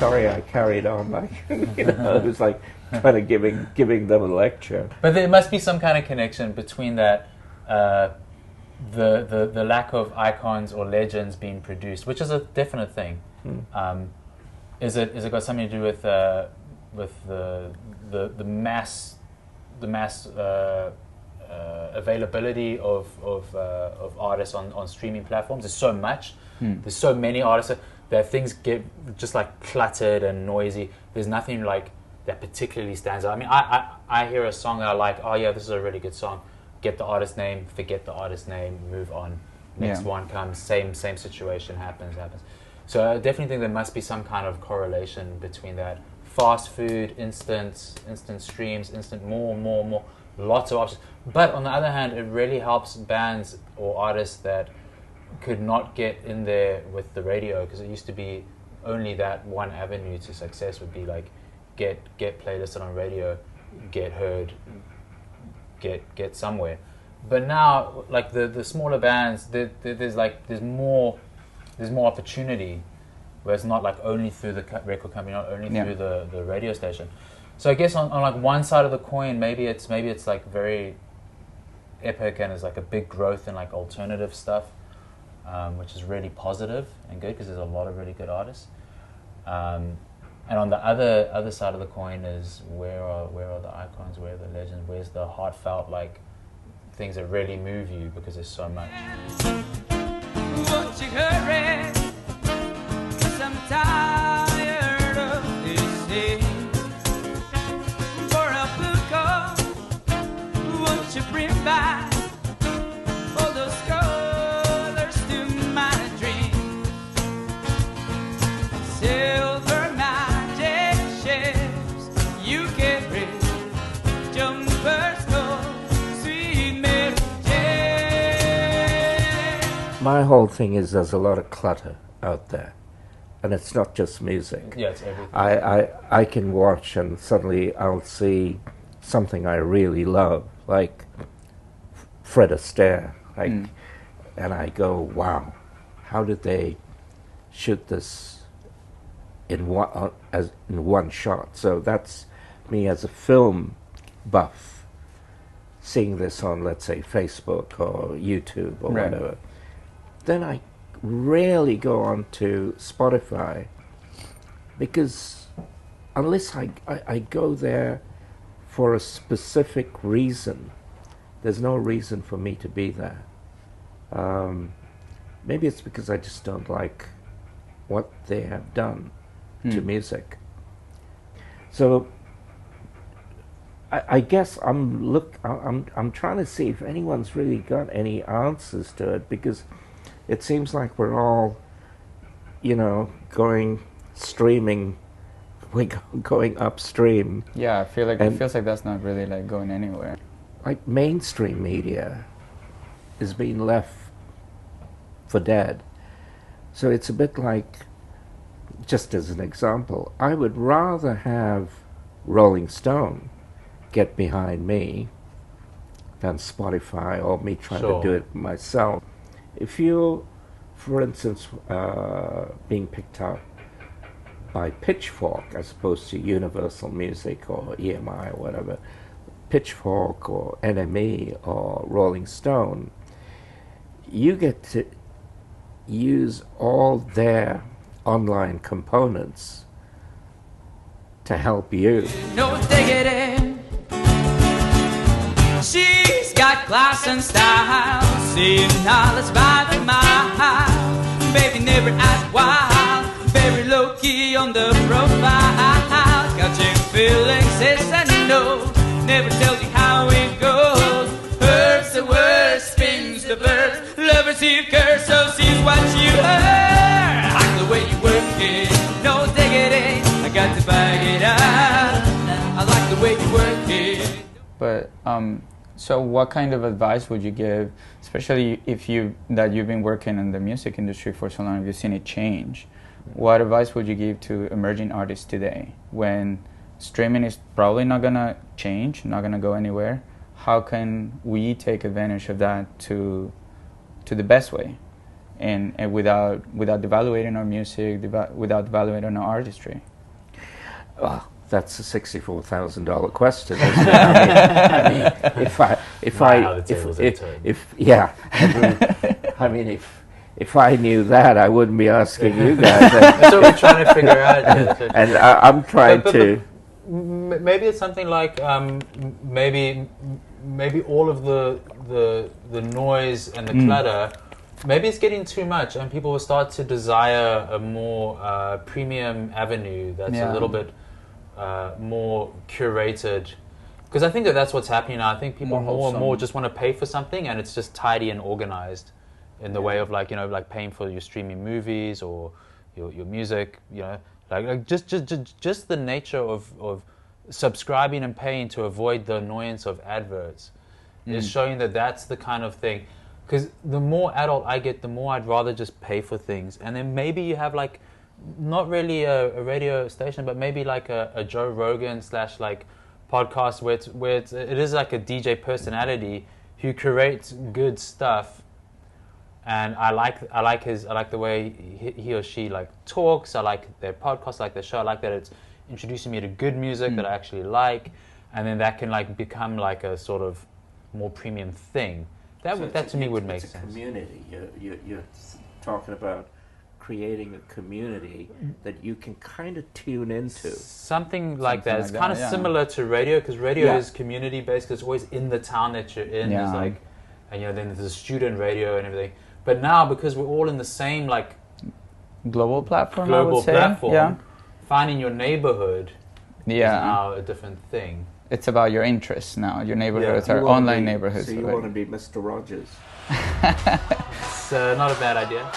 sorry I carried on. Like, it was like kind of giving them a lecture. But there must be some kind of connection between that, the lack of icons or legends being produced, which is a definite thing. Is it got something to do with the mass availability of artists on streaming platforms? There's so much. There's so many artists that things get just like cluttered and noisy. There's nothing like that particularly stands out. I mean, I hear a song that I like. Oh yeah, this is a really good song. Get the artist name, forget the artist name, move on. Next one comes. Same situation happens. So I definitely think there must be some kind of correlation between that. Fast food, instant streams, instant more, lots of options. But on the other hand, it really helps bands or artists that could not get in there with the radio, because it used to be only that one avenue to success would be like get playlisted on radio, get heard, get somewhere. But now, like the smaller bands, there's more opportunity, where it's not like only through the record company, not only through the radio station. So I guess on like one side of the coin, maybe it's like very epic and there's like a big growth in like alternative stuff, which is really positive and good because there's a lot of really good artists. And on the other side of the coin is where are the icons, where are the legends, where's the heartfelt like things that really move you, because there's so much. Won't you hurry? 'Cause I'm tired of this day. For a blue coat, won't you bring back all those colors to my dream? Silver magic ships you carry, jumpers go sweet Mary Jane. My whole thing is there's a lot of clutter out there, and it's not just music. Yeah, it's everything. I can watch and suddenly I'll see something I really love, like Fred Astaire, and I go, wow, how did they shoot this in one shot? So that's me as a film buff, seeing this on, let's say, Facebook or YouTube or whatever. Then I rarely go on to Spotify, because unless I go there for a specific reason, there's no reason for me to be there. Maybe it's because I just don't like what they have done to music. So I guess I'm trying to see if anyone's really got any answers to it, because it seems like we're all, going streaming, we're going upstream. Yeah, I feel like it feels like that's not really like going anywhere. Like mainstream media is being left for dead. So it's a bit like, just as an example, I would rather have Rolling Stone get behind me than Spotify or me trying to do it myself. If you're, for instance, being picked up by Pitchfork as opposed to Universal Music or EMI or whatever, Pitchfork or NME or Rolling Stone, you get to use all their online components to help you. No diggity. She's got class and style, seeing knowledge by the mile. Baby never act wild, very low key on the profile. Catching feelings, yes and no, never tells you how it goes. Herbs the worst, spins the birds, lovers he curse, so sees what you heard. I like the way you work it, no diggity, I got to bag it up. I like the way you work it. But so what kind of advice would you give, especially if you've been working in the music industry for so long, you've seen it change? What advice would you give to emerging artists today when streaming is probably not gonna change, not gonna go anywhere? How can we take advantage of that to the best way, and without devaluating our music, without devaluating our artistry? Well, that's a $64,000 question, isn't it? I mean, if I knew that, I wouldn't be asking you guys. That's what we're trying to figure out. Yeah, and I'm trying to. Maybe it's something like maybe all of the noise and the clutter. Maybe it's getting too much, and people will start to desire a more premium avenue that's a little bit more curated. Because I think that's what's happening now. I think people more and more just want to pay for something, and it's just tidy and organized in the way of like paying for your streaming movies or your music. Like just the nature of subscribing and paying to avoid the annoyance of adverts is showing that that's the kind of thing. Because the more adult I get, the more I'd rather just pay for things. And then maybe you have like, not really a radio station, but maybe like a Joe Rogan / like podcast where it is like a DJ personality who creates good stuff. And I like the way he or she like talks. I like their podcast, I like their show. I like that it's introducing me to good music that I actually like, and then that can like become like a sort of more premium thing. That to me would make sense. It's a community. You're talking about creating a community that you can kind of tune into. Something like that. It's kind of similar to radio, because radio is community based. Because it's always in the town that you're in. There's like, and then there's the student radio and everything. But now, because we're all in the same like global platform, finding your neighborhood is now a different thing. It's about your interests now. Your neighborhoods are online neighborhoods. So you want to be Mr. Rogers. It's not a bad idea.